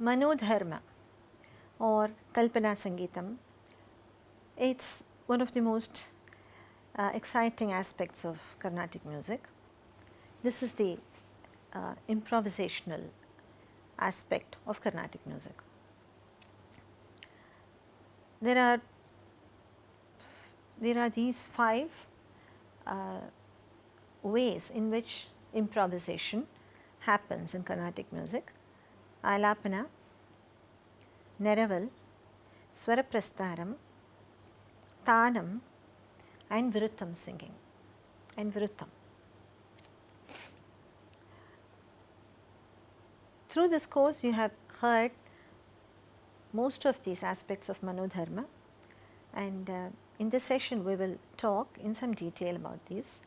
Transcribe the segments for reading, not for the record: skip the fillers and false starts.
Manodharma or Kalpana Sangeetam, it's one of the most exciting aspects of Carnatic music. This is the improvisational aspect of Carnatic music. There are these 5 ways in which improvisation happens in Carnatic music: Alapana, Neraval, Swaraprastaram, Tanam and Viruttam singing and Viruttam. Through this course you have heard most of these aspects of Manodharma, and in this session we will talk in some detail about these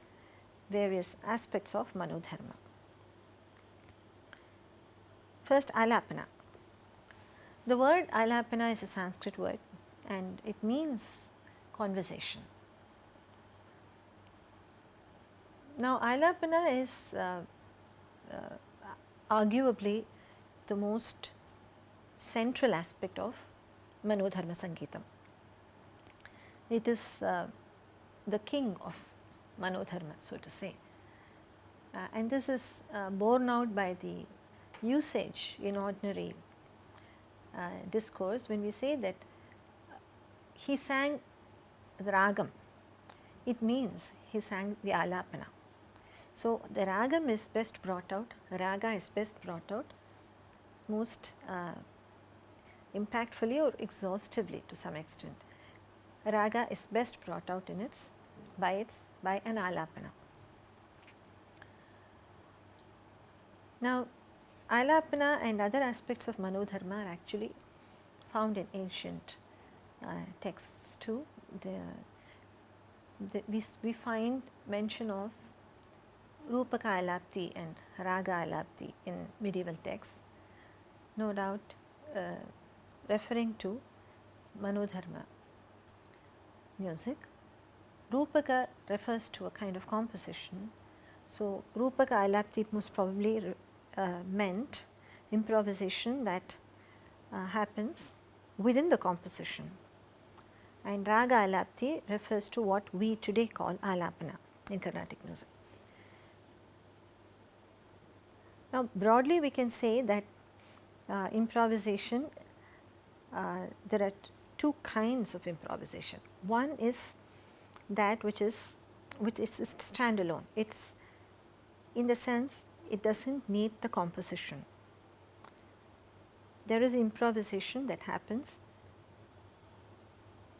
various aspects of Manodharma. First, Alapana. The word Alapana is a Sanskrit word and it means conversation. Now, Alapana is arguably the most central aspect of Manodharma Sangeetam. It is the king of Manodharma, so to say. And this is borne out by the usage in ordinary discourse when we say that he sang the ragam, it means he sang the alapana. So, the ragam is best brought out, raga is best brought out most impactfully or exhaustively to some extent. Raga is best brought out in by an alapana. Now, alapana and other aspects of Manodharma are actually found in ancient texts too. We find mention of Rupaka Alapti and Raga Alapti in medieval texts, no doubt referring to Manodharma music. Rupaka refers to a kind of composition. So, Rupaka Alapti most probably meant improvisation that happens within the composition, and Raga Alapti refers to what we today call Alapana in Carnatic music. Now, broadly we can say that improvisation, there are two kinds of improvisation. One is that which is standalone. It's in the sense it does not need the composition. There is improvisation that happens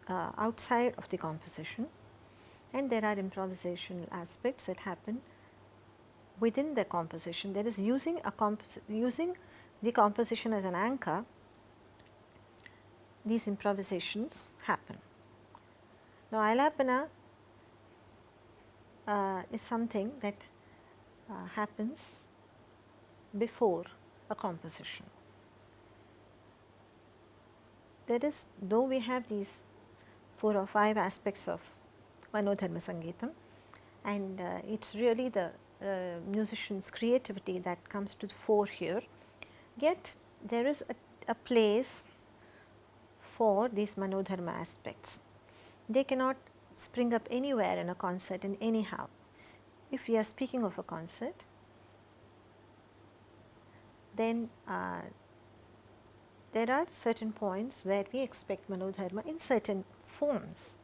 outside of the composition, and there are improvisational aspects that happen within the composition. There is using the composition as an anchor, these improvisations happen. Now, alapana is something that happens before a composition. That is, though we have these 4 or 5 aspects of Manodharma Sangeetam, and it is really the musician's creativity that comes to the fore here, yet there is a place for these Manodharma aspects. They cannot spring up anywhere in a concert and anyhow. If we are speaking of a concert, then there are certain points where we expect Manodharma in certain forms.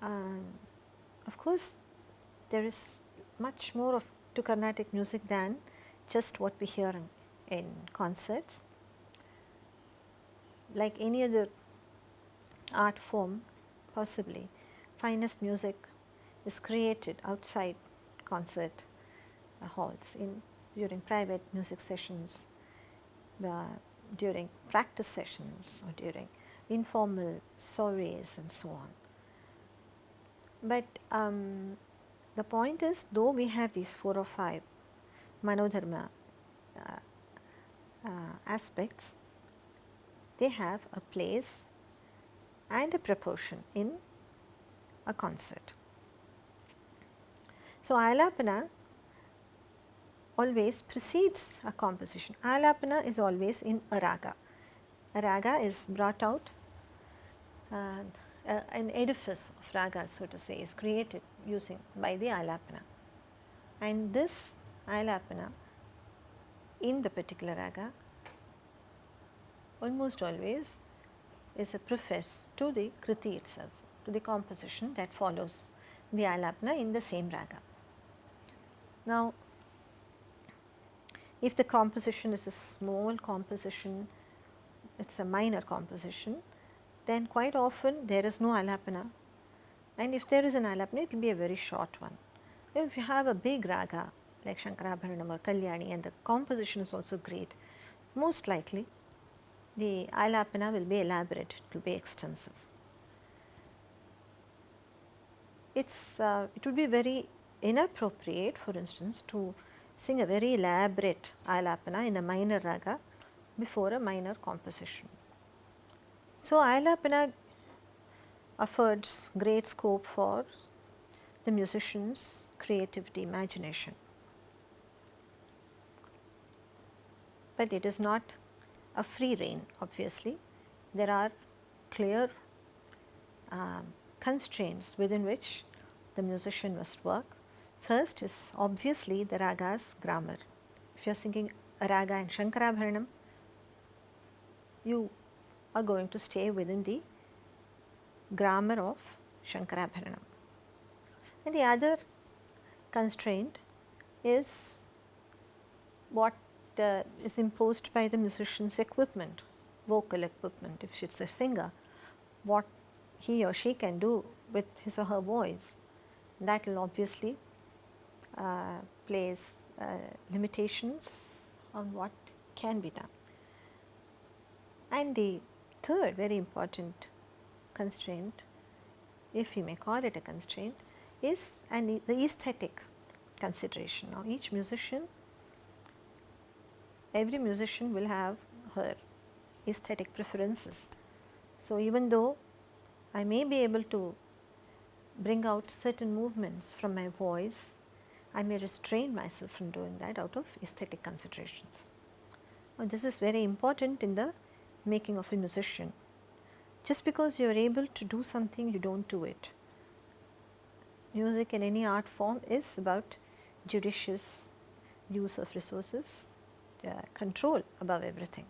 Of course, there is much more to Carnatic music than just what we hear in concerts. Like any other art form, possibly, finest music is created outside concert halls, during private music sessions, during practice sessions, or during informal soirees and so on. But the point is, though we have these 4 or 5 Manodharma aspects, they have a place and a proportion in a concert. So, alapana always precedes a composition. Alapana is always in a raga. A raga is brought out, an edifice of ragas, so to say, is created by the alapana, and this alapana in the particular raga almost always is a preface to the kriti itself, to the composition that follows the alapana in the same raga. Now, if the composition is a small composition, it is a minor composition, then quite often there is no alapana, and if there is an alapana, it will be a very short one. If you have a big raga like Shankarabharanam or Kalyani and the composition is also great, most likely the alapana will be elaborate, it will be extensive. It would be very inappropriate, for instance, to sing a very elaborate alapana in a minor raga before a minor composition. So, alapana affords great scope for the musician's creativity, imagination, but it is not a free rein. Obviously, there are clear constraints within which the musician must work. First is obviously the raga's grammar. If you are singing a raga in Shankarabharanam, you are going to stay within the grammar of Shankarabharanam. And the other constraint is what is imposed by the musician's equipment, vocal equipment. If she is a singer, what he or she can do with his or her voice, that will obviously place limitations on what can be done. And the third very important constraint, if you may call it a constraint, is the aesthetic consideration. Now, every musician will have her aesthetic preferences. So, even though I may be able to bring out certain movements from my voice, I may restrain myself from doing that out of aesthetic considerations. Now, this is very important in the making of a musician. Just because you are able to do something, you do not do it. Music in any art form is about judicious use of resources, control above everything.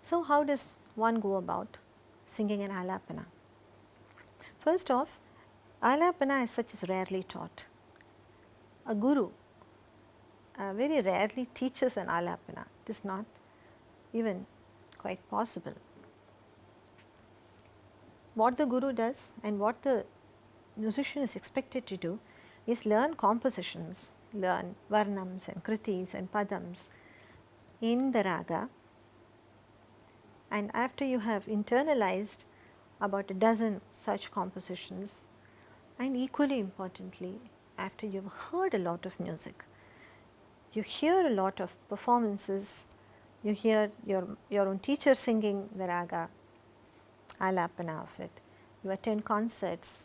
So, how does one go about singing an alapana? First off, alapana as such is rarely taught. A guru very rarely teaches an alapana. It is not even quite possible. What the guru does and what the musician is expected to do is learn compositions, learn varnams and kritis and padams in the raga, and after you have internalized about a dozen such compositions, and equally importantly, after you have heard a lot of music, you hear a lot of performances, you hear your own teacher singing the raga, alapana of it, you attend concerts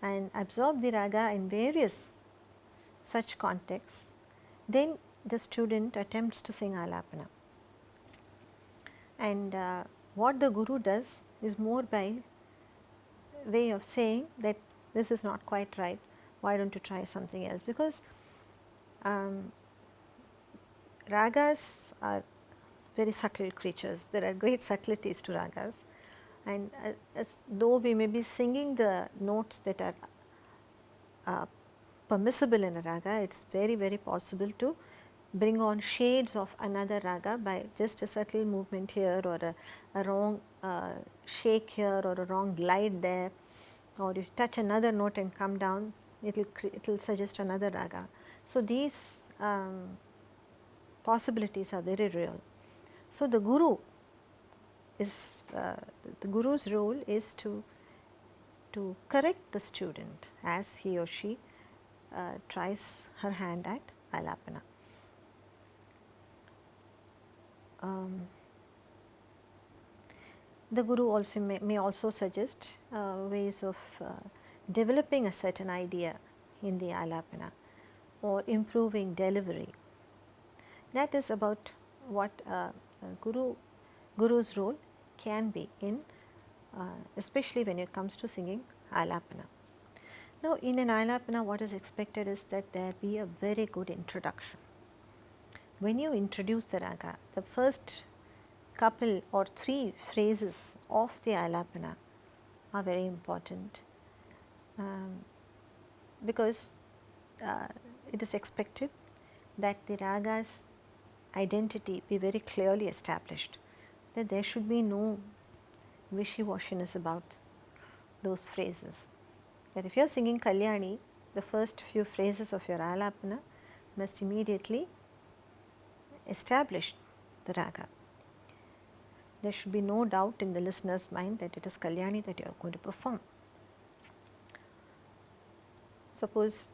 and absorb the raga in various such contexts, then the student attempts to sing alapana. And what the guru does is more by way of saying that this is not quite right, why don't you try something else, because ragas are very subtle creatures. There are great subtleties to ragas, and as though we may be singing the notes that are permissible in a raga, it is very possible to bring on shades of another raga by just a subtle movement here, or a wrong shake here, or a wrong glide there, or if you touch another note and come down, it will suggest another raga. So, these possibilities are very real. So, the guru is the guru's role is to correct the student as he or she tries her hand at alapana. The guru also may also suggest ways of developing a certain idea in the alapana or improving delivery. That is about what guru's role can be in especially when it comes to singing alapana. Now, in an alapana, what is expected is that there be a very good introduction. When you introduce the raga, the first couple or three phrases of the alapana are very important, because it is expected that the raga's identity be very clearly established, that there should be no wishy-washiness about those phrases. That if you are singing Kalyani, the first few phrases of your alapana must immediately establish the raga. There should be no doubt in the listener's mind that it is Kalyani that you are going to perform. Suppose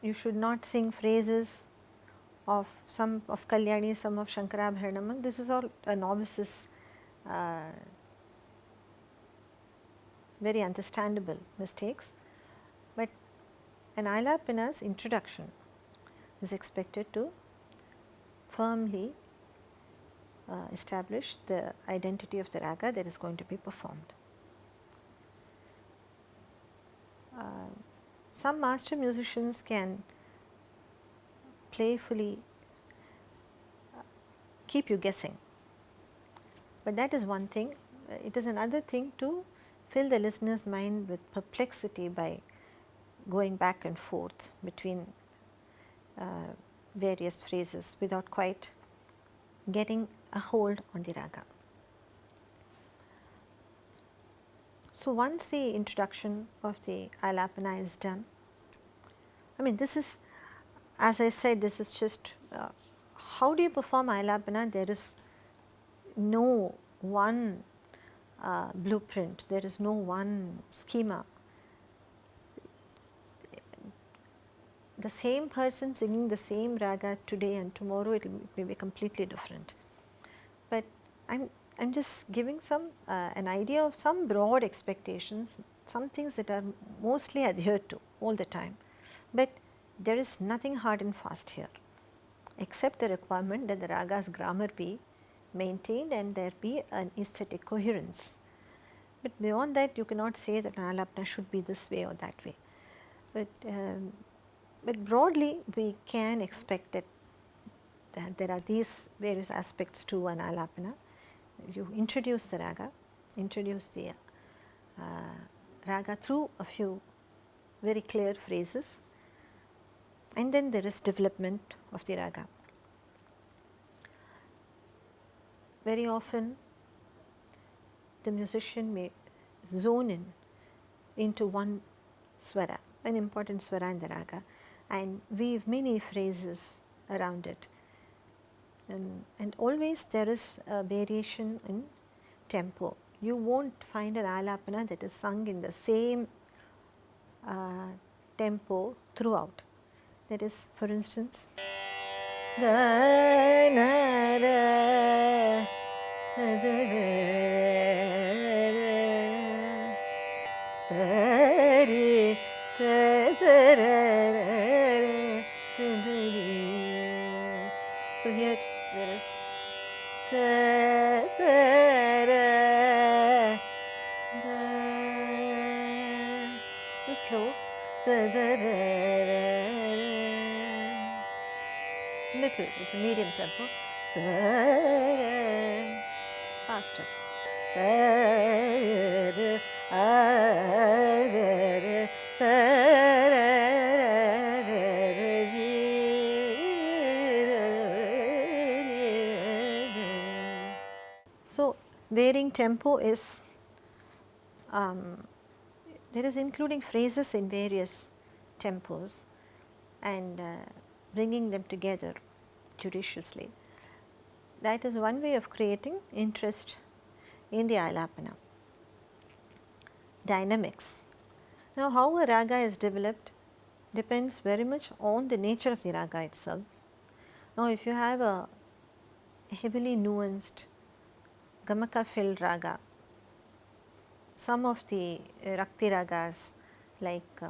you should not sing phrases of some of Kalyani, some of Shankarabharanam. This is all a novice's very understandable mistakes, but an alapana's introduction is expected to firmly establish the identity of the raga that is going to be performed. Some master musicians can playfully keep you guessing, but that is one thing. It is another thing to fill the listener's mind with perplexity by going back and forth between various phrases without quite getting a hold on the raga. So, once the introduction of the alapana is done, I mean, this is, as I said, this is just how do you perform alapana? There is no one blueprint, there is no one schema. The same person singing the same raga today and tomorrow it may be completely different. But I'm just giving some an idea of some broad expectations, some things that are mostly adhered to all the time. But there is nothing hard and fast here, except the requirement that the raga's grammar be maintained and there be an aesthetic coherence. But beyond that, you cannot say that an alapana should be this way or that way. But broadly, we can expect that there are these various aspects to an alapana. You introduce the raga, introduce the raga through a few very clear phrases, and then there is development of the raga. Very often the musician may zone in into one swara, an important swara in the raga, and weave many phrases around it. And always there is a variation in tempo. You won't find an alapana that is sung in the same tempo throughout. That is, for instance, so here there is slow, little, it's a medium tempo, faster. So, varying tempo is there is including phrases in various tempos and bringing them together judiciously. That is one way of creating interest in the alapana. Dynamics. Now, how a raga is developed depends very much on the nature of the raga itself. Now, if you have a heavily nuanced gamaka filled raga, some of the rakti ragas like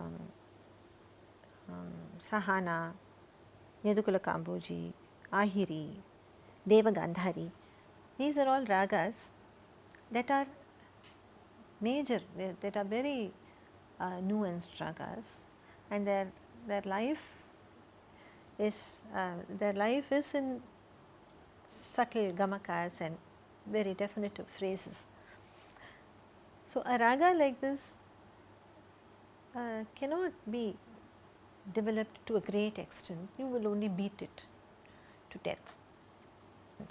Sahana, Yedukula Kamboji, Ahiri, Devagandhari, these are all ragas that are major, that are very nuanced ragas, and their life is in subtle gamakas and very definitive phrases. So, a raga like this cannot be developed to a great extent. You will only beat it to death.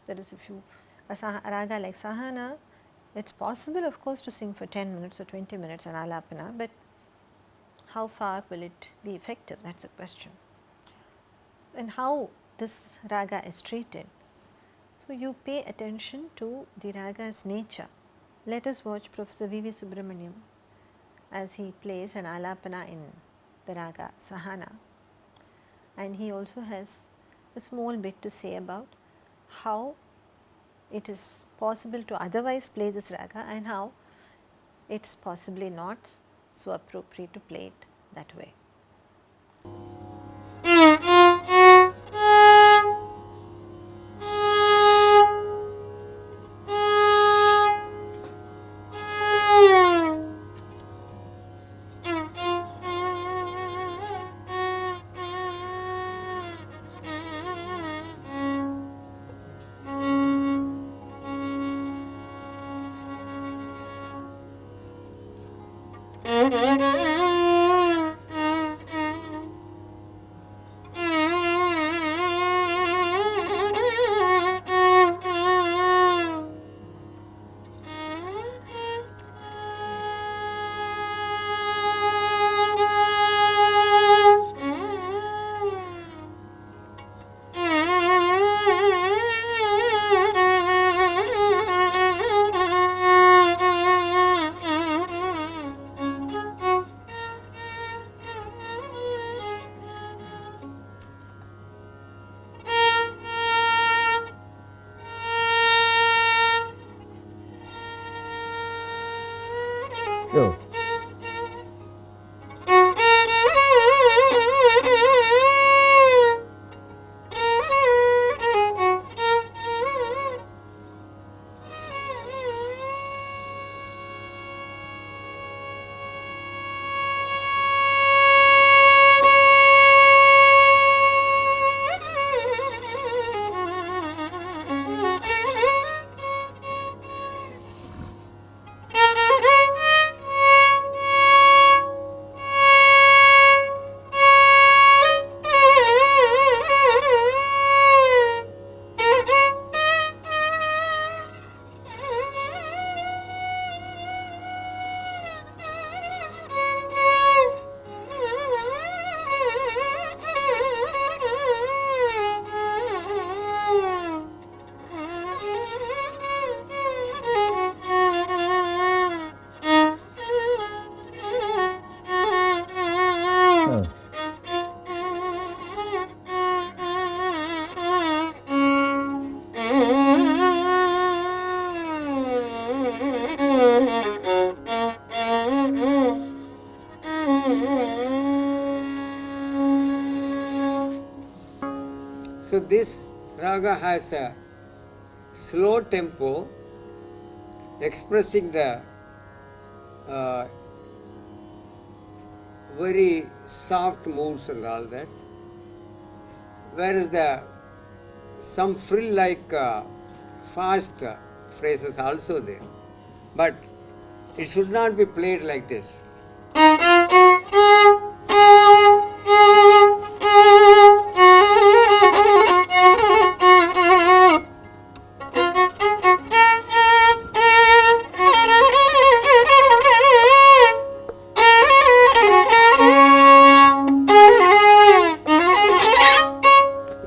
That is, if you a raga like Sahana, it's possible of course to sing for 10 minutes or 20 minutes an alapana, but how far will it be effective? That's a question. And how this raga is treated. So, you pay attention to the raga's nature. Let us watch Professor V.V. Subramaniam as he plays an alapana in the raga Sahana, and he also has a small bit to say about how it is possible to otherwise play this raga and how it is possibly not so appropriate to play it that way. Oh. Oh. So this raga has a slow tempo expressing the very soft moods and all that, whereas the some frill like fast phrases also there, but it should not be played like this.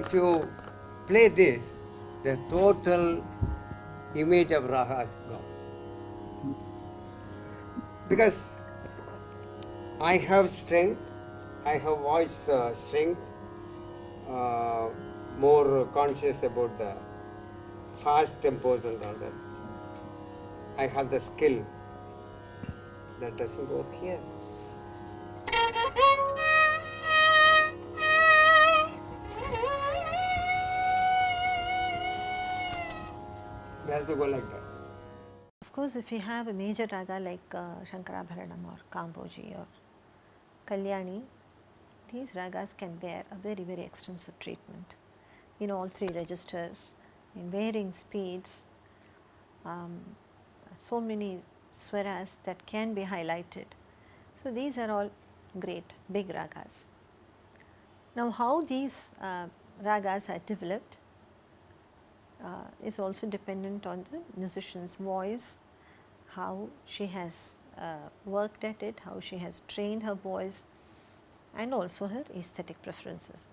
If you play this, the total image of raga is gone. Because I have strength, I have voice strength, more conscious about the fast tempos and all that. I have the skill. That doesn't work here. It has to go like that. Of course, if you have a major raga like Shankarabharanam or Kamboji or Kalyani, these ragas can bear a very, very extensive treatment in all three registers, in varying speeds, so many swaras that can be highlighted. So these are all great big ragas. Now how these ragas are developed is also dependent on the musician's voice, how she has worked at it, how she has trained her voice, and also her aesthetic preferences.